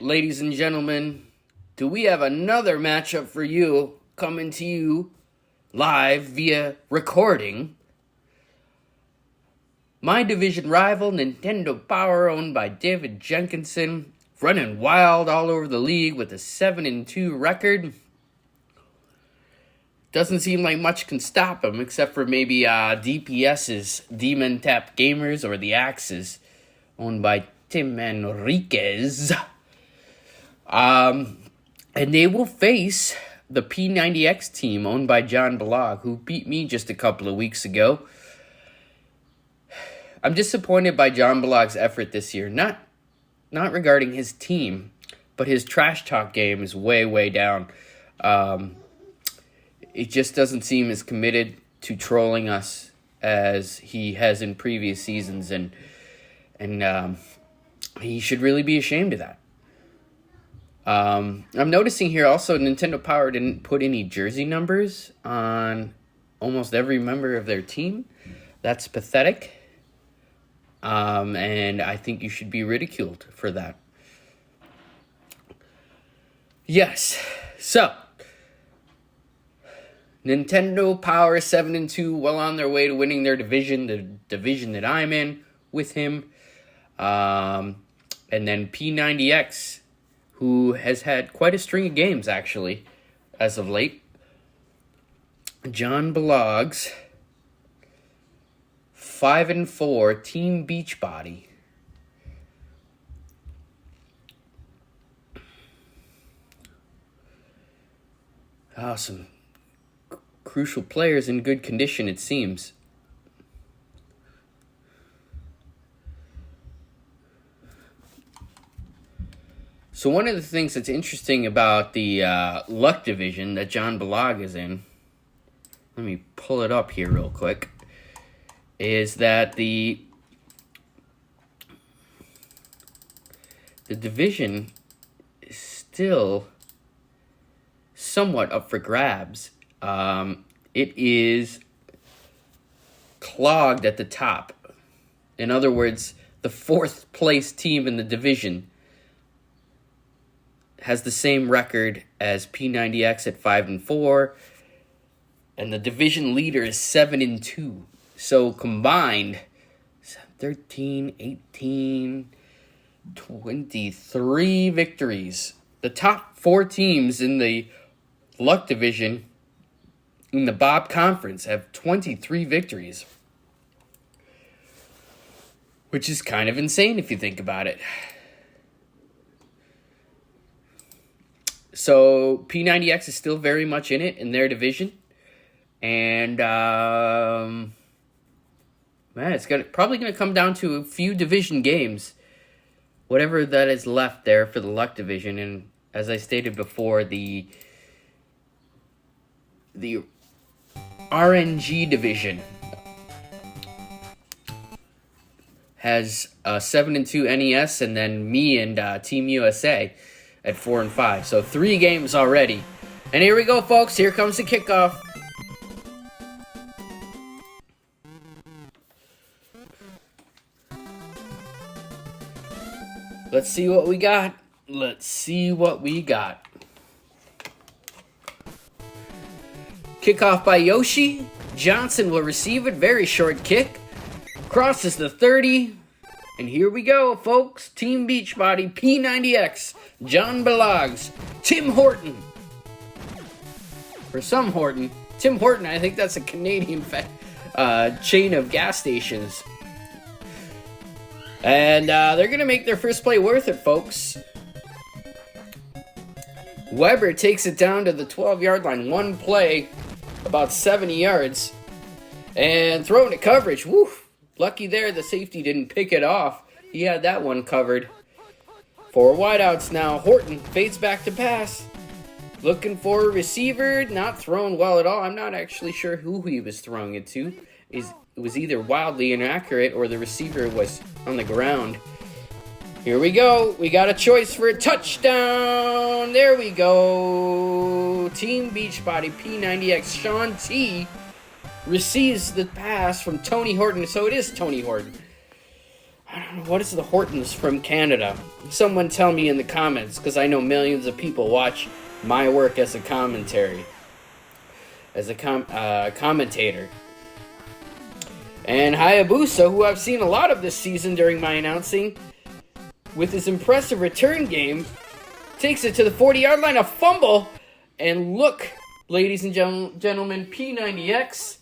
ladies and gentlemen, do we have another matchup for you coming to you live via recording? My division rival, Nintendo Power, owned by David Jenkinson, running wild all over the league with a 7-2 record. Doesn't seem like much can stop him, except for maybe DPS's Demon Tap Gamers or the Axes, owned by Tim Enriquez. And they will face the P90X team, owned by John Balog, who beat me just a couple of weeks ago. I'm disappointed by John Balog's effort this year. Not regarding his team, but his trash talk game is way down. It just doesn't seem as committed to trolling us as he has in previous seasons, and he should really be ashamed of that. I'm noticing here also Nintendo Power didn't put any jersey numbers on almost every member of their team. That's pathetic. And I think you should be ridiculed for that. Yes. So, Nintendo Power 7-2, well on their way to winning their division, the division that I'm in with him. And then P90X, who has had quite a string of games, actually, as of late. John Balog's 5-4 Team Beachbody. Awesome. Crucial players in good condition, it seems. So one of the things that's interesting about the Luck division that John Balog is in, let me pull it up here real quick, is that the division is still somewhat up for grabs. It is clogged at the top. In other words, the fourth place team in the division has the same record as P90X at 5-4, and the division leader is 7-2. So combined, 13, 18, 23 victories. The top four teams in the Luck division in the Bob Conference have 23 victories, which is kind of insane if you think about it. So P90X is still very much in it in their division, and it's probably going to come down to a few division games, whatever that is left there for the Luck division. And as I stated before, the RNG division has 7-2 NES, and then me and Team USA at 4-5. So 3 games already. And here we go, folks. Here comes the kickoff. Let's see what we got. Kickoff by Yoshi. Johnson will receive it. Very short kick. Crosses the 30. And here we go, folks. Team Beachbody, P90X, John Balog's, Tim Horton. For some Horton. Tim Horton, I think that's a Canadian chain of gas stations. And they're going to make their first play worth it, folks. Weber takes it down to the 12-yard line. One play, about 70 yards. And throwing to coverage. Woo! Lucky there, the safety didn't pick it off. He had that one covered. 4 wideouts now. Horton fades back to pass. Looking for a receiver. Not thrown well at all. I'm not actually sure who he was throwing it to. It was either wildly inaccurate or the receiver was on the ground. Here we go. We got a choice for a touchdown. There we go. Team Beachbody, P90X, Sean T. receives the pass from Tony Horton. So it is Tony Horton. I don't know, what is the Hortons from Canada? Someone tell me in the comments, because I know millions of people watch my work as a commentary. As a commentator. And Hayabusa, who I've seen a lot of this season during my announcing, with his impressive return game, takes it to the 40-yard line, a fumble, and look, ladies and gentlemen, P90X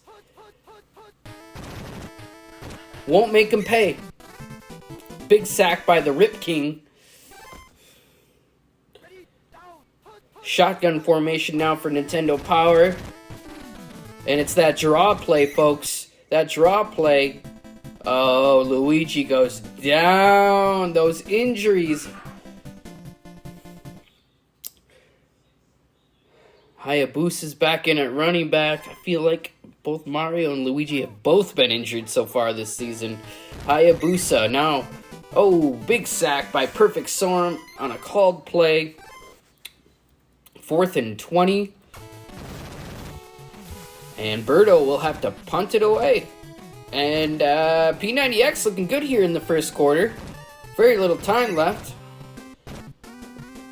won't make him pay. Big sack by the Rip King. Shotgun formation now for Nintendo Power. And it's that draw play, folks. That draw play. Oh, Luigi goes down. Those injuries. Hayabusa's back in at running back. I feel like both Mario and Luigi have both been injured so far this season. Hayabusa now. Oh, big sack by Perfect Storm on a called play. 4th and 20. And Birdo will have to punt it away. And P90X looking good here in the first quarter. Very little time left.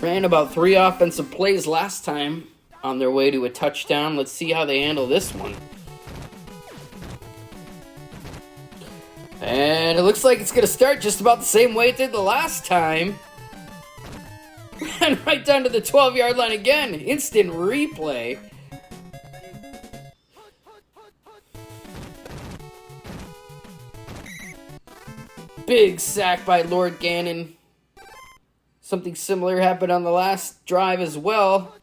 Ran about 3 offensive plays last time on their way to a touchdown. Let's see how they handle this one. And it looks like it's going to start just about the same way it did the last time. Ran right down to the 12-yard line again. Instant replay. Big sack by Lord Ganon. Something similar happened on the last drive as well.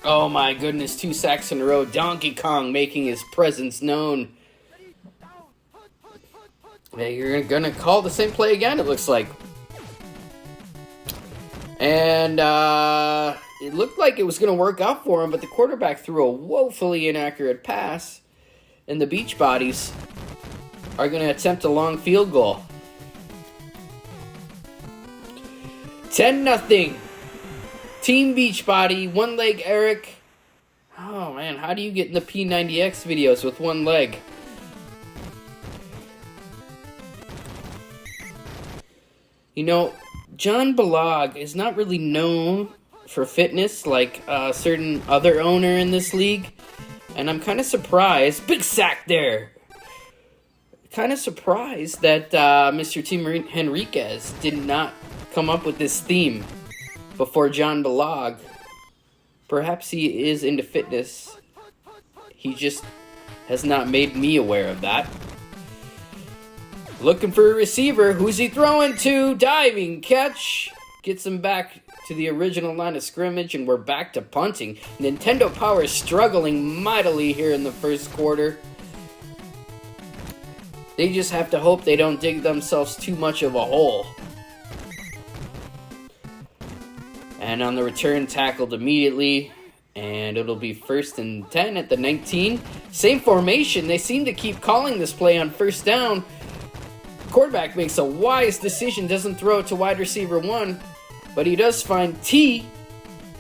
Oh my goodness, 2 sacks in a row. Donkey Kong making his presence known. You're gonna call the same play again, it looks like. And it looked like it was gonna work out for him, but the quarterback threw a woefully inaccurate pass. And the Beach Bodies are gonna attempt a long field goal. 10-0. Team Beachbody, one leg Eric. Oh man, how do you get in the P90X videos with one leg? You know, John Balog is not really known for fitness like a certain other owner in this league. And I'm kind of surprised. Big sack there. Kind of surprised that Mr. Tim Henriquez did not come up with this theme before John Balog. Perhaps he is into fitness. He just has not made me aware of that. Looking for a receiver. Who's he throwing to? Diving catch. Gets him back to the original line of scrimmage, and we're back to punting. Nintendo Power is struggling mightily here in the first quarter. They just have to hope they don't dig themselves too much of a hole. And on the return, tackled immediately. And it'll be 1st and 10 at the 19. Same formation. They seem to keep calling this play on first down. Quarterback makes a wise decision. Doesn't throw it to wide receiver 1. But he does find T,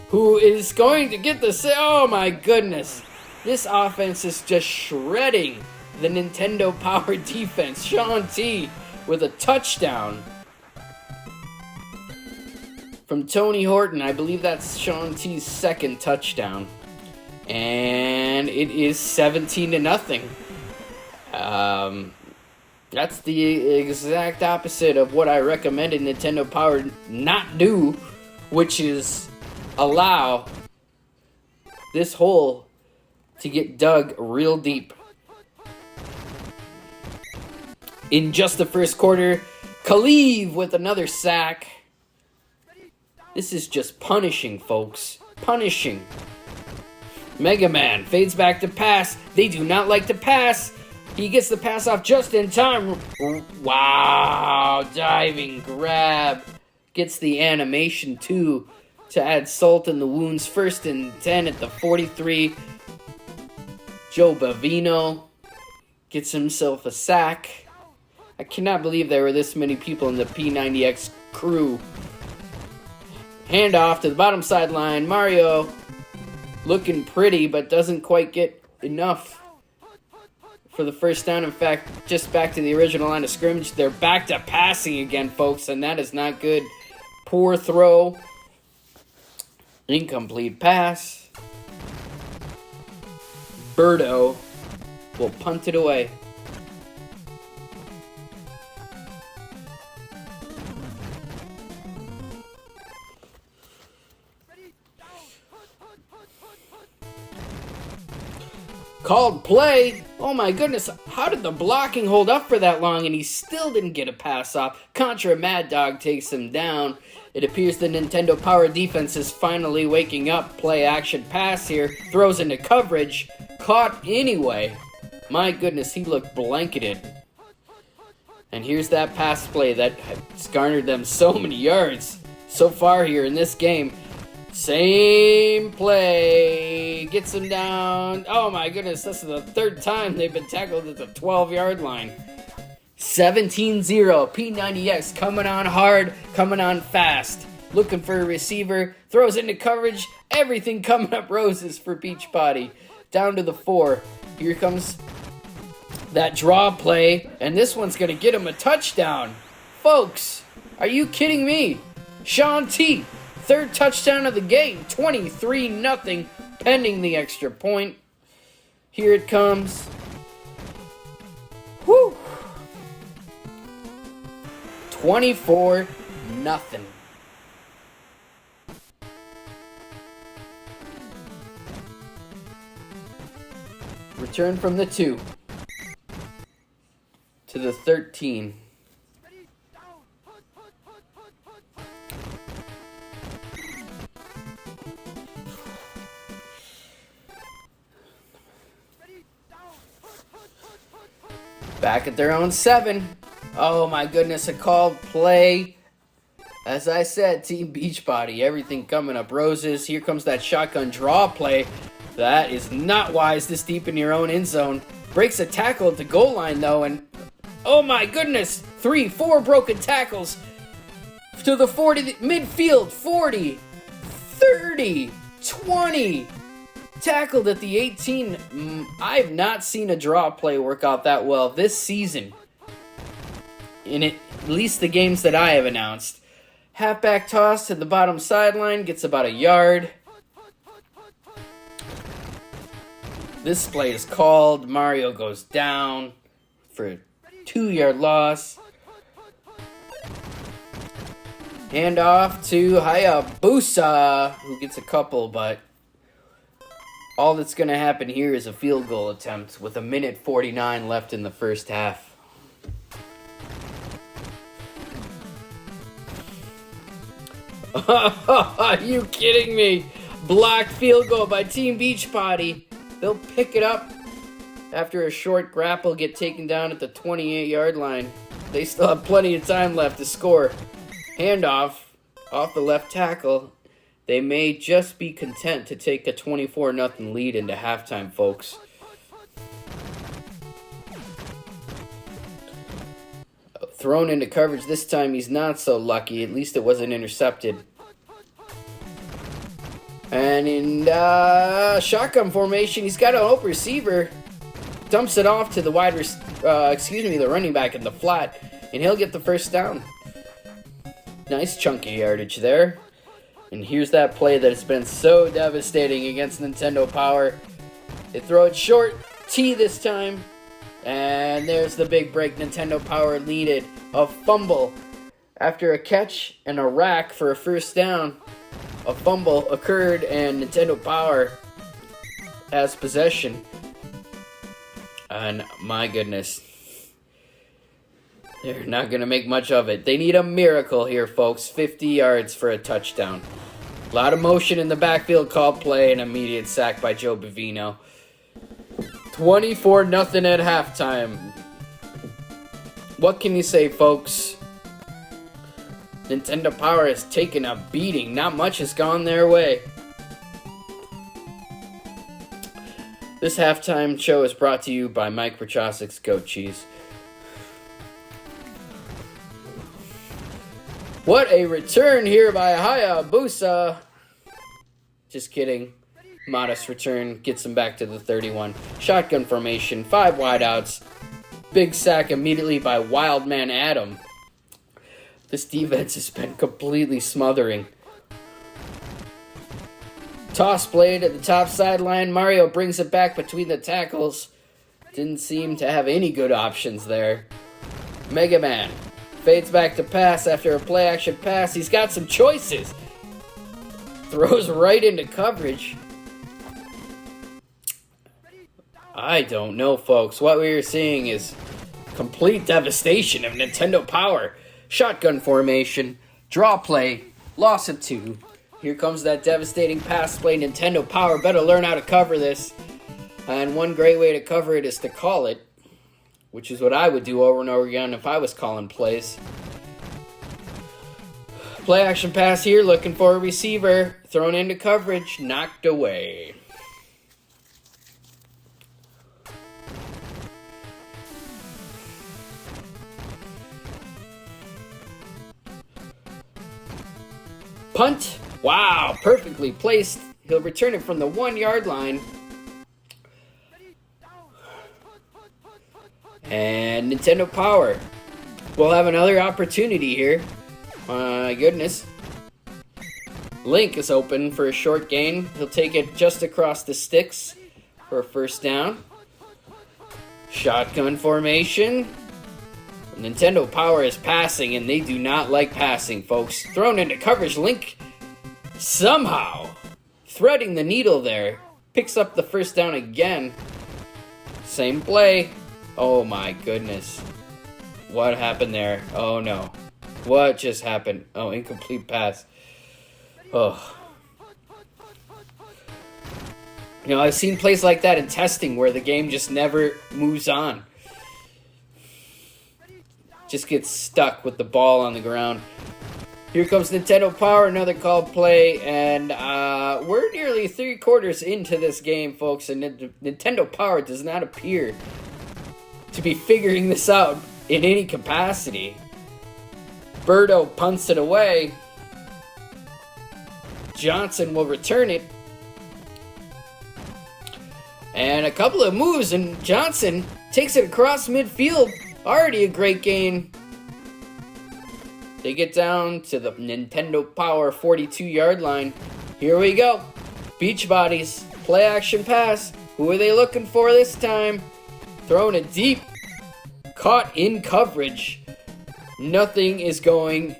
who is going to get the... Oh my goodness. This offense is just shredding the Nintendo Power defense. Sean T with a touchdown from Tony Horton. I believe that's Sean T's 2nd touchdown. And it is 17-0. That's the exact opposite of what I recommended Nintendo Power not do, which is allow this hole to get dug real deep. In just the first quarter, Khalif with another sack. This is just punishing, folks. Punishing. Mega Man fades back to pass. They do not like to pass. He gets the pass off just in time. Wow. Diving grab. Gets the animation, too, to add salt in the wounds. 1st and 10 at the 43. Joe Bavino gets himself a sack. I cannot believe there were this many people in the P90X crew. Handoff to the bottom sideline. Mario looking pretty, but doesn't quite get enough for the first down. In fact, just back to the original line of scrimmage. They're back to passing again, folks, and that is not good. Poor throw. Incomplete pass. Birdo will punt it away. Called play. Oh my goodness, how did the blocking hold up for that long and he still didn't get a pass off? Contra Mad Dog takes him down. It appears the Nintendo Power defense is finally waking up. Play action pass here. Throws into coverage. Caught anyway. My goodness, he looked blanketed. And here's that pass play that has garnered them so many yards so far here in this game. Same play. Gets him down. Oh my goodness, this is the third time they've been tackled at the 12-yard line. 17-0. P90X coming on hard, coming on fast. Looking for a receiver. Throws into coverage. Everything coming up roses for Beachbody. Down to the 4. Here comes that draw play. And this one's going to get him a touchdown. Folks, are you kidding me? Sean T. Third touchdown of the game. 23-0. Pending the extra point. Here it comes. Whew. 24-0. Return from the 2 to the 13. Back at their own 7. Oh my goodness, a called play. As I said, Team Beachbody, everything coming up roses. Here comes that shotgun draw play. That is not wise this deep in your own end zone. Breaks a tackle at the goal line though, and oh my goodness, 3-4 broken tackles to the 40, midfield, 40, 30, 20. Tackled at the 18. I've not seen a draw play work out that well this season. In at least the games that I have announced. Halfback toss to the bottom sideline. Gets about a yard. This play is called. Mario goes down for a 2-yard loss. Hand off to Hayabusa, who gets a couple, but all that's going to happen here is a field goal attempt with 1:49 left in the first half. Are you kidding me? Blocked field goal by Team Beachbody. They'll pick it up after a short grapple, get taken down at the 28-yard line. They still have plenty of time left to score. Handoff off the left tackle. They may just be content to take a 24-0 lead into halftime, folks. Thrown into coverage this time, he's not so lucky. At least it wasn't intercepted. And in shotgun formation, he's got an open receiver. Dumps it off to the the running back in the flat, and he'll get the first down. Nice chunky yardage there. And here's that play that has been so devastating against Nintendo Power. They throw it short, T this time. And there's the big break. Nintendo Power leaded. A fumble. After a catch and a rack for a first down, a fumble occurred and Nintendo Power has possession. And my goodness, they're not going to make much of it. They need a miracle here, folks. 50 yards for a touchdown. A lot of motion in the backfield, called play, and immediate sack by Joe Bavino. 24-0 at halftime. What can you say, folks? Nintendo Power has taken a beating. Not much has gone their way. This halftime show is brought to you by Mike Prochasik's Goat Cheese. What a return here by Hayabusa. Just kidding. Modest return gets him back to the 31. Shotgun formation, 5 wideouts. Big sack immediately by Wildman Adam. This defense has been completely smothering. Toss blade at the top sideline. Mario brings it back between the tackles. Didn't seem to have any good options there. Mega Man fades back to pass after a play action pass. He's got some choices. Throws right into coverage. I don't know, folks. What we are seeing is complete devastation of Nintendo Power. Shotgun formation, draw play, loss of 2. Here comes that devastating pass play. Nintendo Power better learn how to cover this. And one great way to cover it is to call it, which is what I would do over and over again if I was calling plays. Play action pass here, looking for a receiver. Thrown into coverage, knocked away. Punt. Wow, perfectly placed. He'll return it from the 1-yard line. And Nintendo Power will have another opportunity here. My goodness. Link is open for a short gain. He'll take it just across the sticks for a first down. Shotgun formation. Nintendo Power is passing, and they do not like passing, folks. Thrown into coverage. Link somehow threading the needle there. Picks up the first down again. Same play. Oh my goodness. What happened there? Oh no. What just happened? Oh, incomplete pass. Oh. You know, I've seen plays like that in testing where the game just never moves on. Just gets stuck with the ball on the ground. Here comes Nintendo Power, another called play, and we're nearly 3/4 into this game, folks, and Nintendo Power does not appear to be figuring this out in any capacity. Birdo punts it away. Johnson will return it. And a couple of moves, and Johnson takes it across midfield. Already a great gain. They get down to the Nintendo Power 42-yard line. Here we go. Beach bodies. Play action pass. Who are they looking for this time? Throwing it deep. Caught in coverage. Nothing is going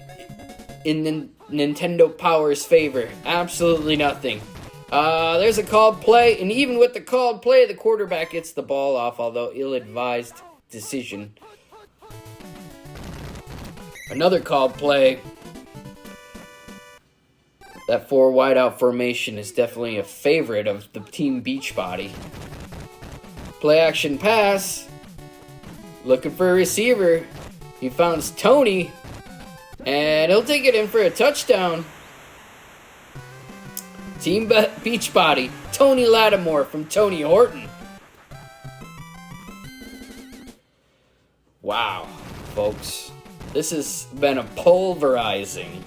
in Nintendo Power's favor. Absolutely nothing. There's a called play, and even with the called play, the quarterback gets the ball off, although ill-advised decision. Another called play. That 4 wideout formation is definitely a favorite of the Team Beachbody. Play action pass. Looking for a receiver. He finds Tony. And he'll take it in for a touchdown. Team Beachbody. Tony Lattimore from Tony Horton. Wow, folks. This has been a pulverizing.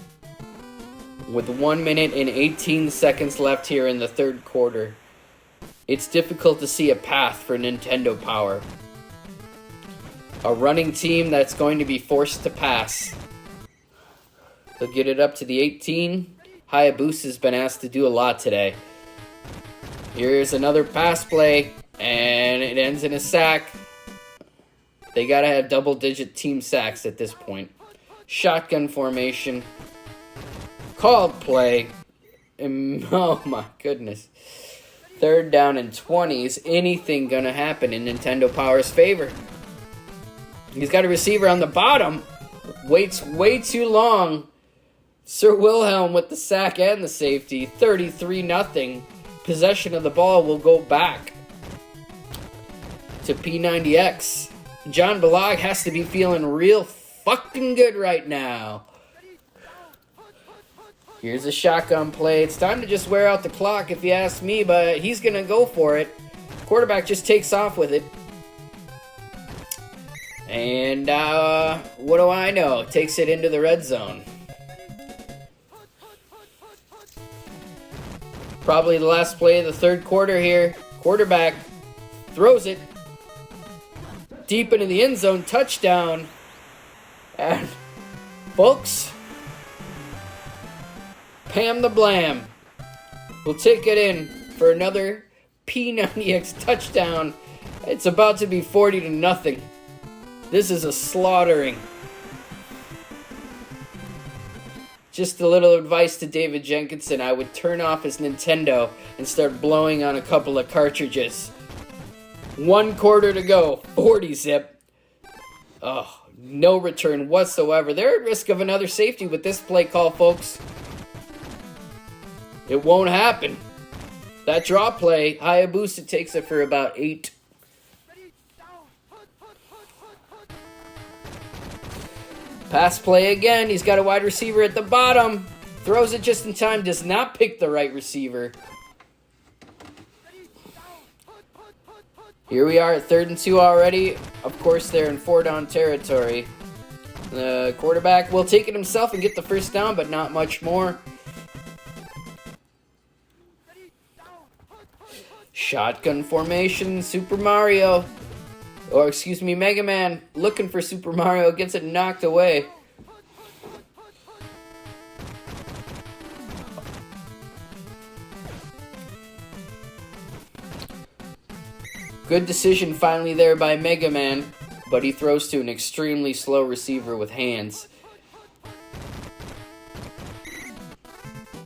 With 1 minute and 18 seconds left here in the third quarter, it's difficult to see a path for Nintendo Power. A running team that's going to be forced to pass. They'll get it up to the 18. Hayabusa's been asked to do a lot today. Here's another pass play, and it ends in a sack. They gotta have double-digit team sacks at this point. Shotgun formation. Called play. Oh my goodness. 3rd down and 20. Is anything gonna happen in Nintendo Power's favor? He's got a receiver on the bottom. Waits way too long. Sir Wilhelm with the sack and the safety. 33-0. Possession of the ball will go back to P90X. John Balog has to be feeling real fucking good right now. Here's a shotgun play. It's time to just wear out the clock if you ask me, but he's going to go for it. Quarterback just takes off with it. And what do I know? Takes it into the red zone. Probably the last play of the third quarter here. Quarterback throws it deep into the end zone. Touchdown. And folks, Pam the Blam will take it in for another P90X touchdown. It's about to be 40-0. This is a slaughtering. Just a little advice to David Jenkinson. I would turn off his Nintendo and start blowing on a couple of cartridges. 1 quarter to go. 40-zip. Oh, no return whatsoever. They're at risk of another safety with this play call, folks. It won't happen. That draw play, Hayabusa takes it for about 8. Pass play again. He's got a wide receiver at the bottom. Throws it just in time. Does not pick the right receiver. Here we are at 3rd and 2 already. Of course, they're in 4-down territory. The quarterback will take it himself and get the first down, but not much more. Shotgun formation, Super Mario. Or, excuse me, Mega Man looking for Super Mario, gets it knocked away. Good decision finally there by Mega Man, but he throws to an extremely slow receiver with hands.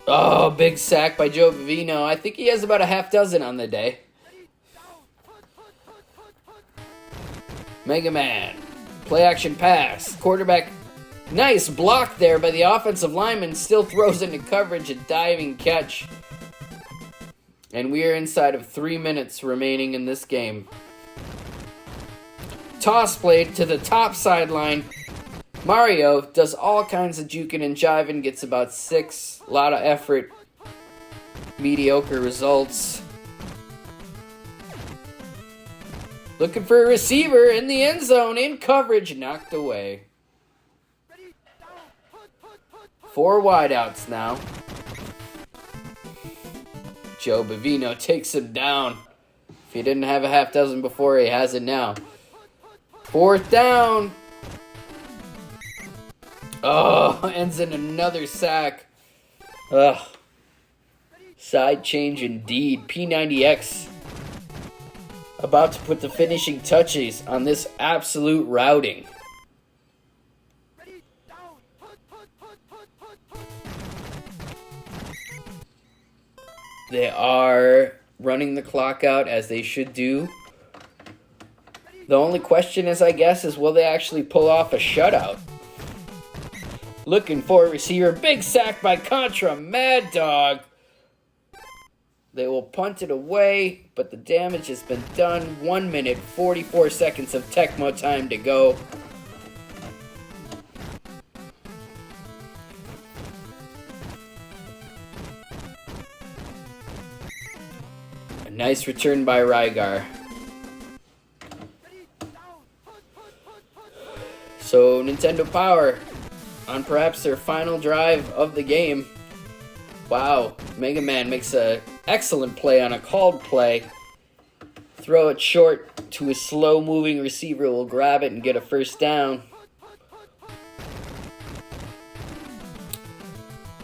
Oh, big sack by Joe Bavino. I think he has about a half dozen on the day. Mega Man. Play action pass. Quarterback. Nice block there by the offensive lineman. Still throws into coverage. A diving catch. And we are inside of 3 minutes remaining in this game. Toss played to the top sideline. Mario does all kinds of juking and jiving. Gets about 6. A lot of effort. Mediocre results. Looking for a receiver in the end zone, in coverage, knocked away. 4 wideouts now. Joe Bavino takes him down. If he didn't have a half dozen before, he has it now. 4th down. Oh, ends in another sack. Ugh. Side change indeed. P90X about to put the finishing touches on this absolute routing. They are running the clock out as they should do. The only question is, I guess, is will they actually pull off a shutout? Looking for a receiver. Big sack by Contra. Mad Dog. They will punt it away, but the damage has been done. 1 minute, 44 seconds of Tecmo time to go. A nice return by Rygar. So Nintendo Power on perhaps their final drive of the game. Wow, Mega Man makes a excellent play on a called play. Throw it short to a slow-moving receiver who will grab it and get a first down.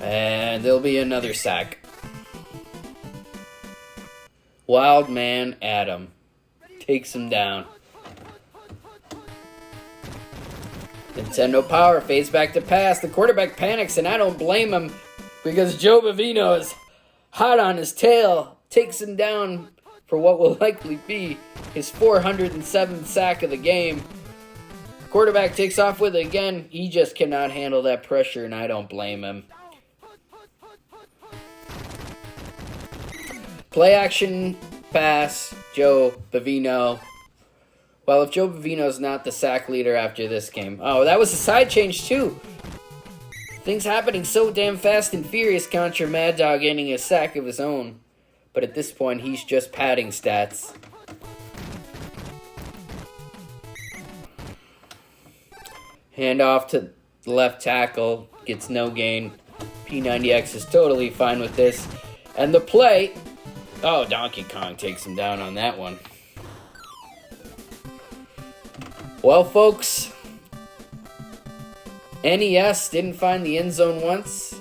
And there'll be another sack. Wild Man Adam takes him down. Nintendo Power fades back to pass. The quarterback panics, and I don't blame him because Joe Bavino is hot on his tail. Takes him down for what will likely be his 407th sack of the game. Quarterback takes off with it again. He just cannot handle that pressure, and I don't blame him. Play action pass, Joe Bavino. Well, if Joe Bavino's not the sack leader after this game. Oh, that was a side change too. Things happening so damn fast and furious. Contra Mad Dog getting a sack of his own. But at this point, he's just padding stats. Hand off to the left tackle. Gets no gain. P90X is totally fine with this. And the play, oh, Donkey Kong takes him down on that one. Well, folks, NES didn't find the end zone once.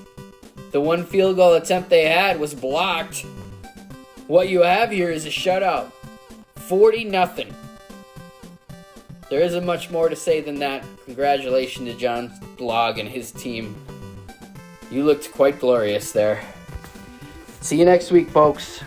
The one field goal attempt they had was blocked. What you have here is a shutout. 40-0. There isn't much more to say than that. Congratulations to John Blogg and his team. You looked quite glorious there. See you next week, folks.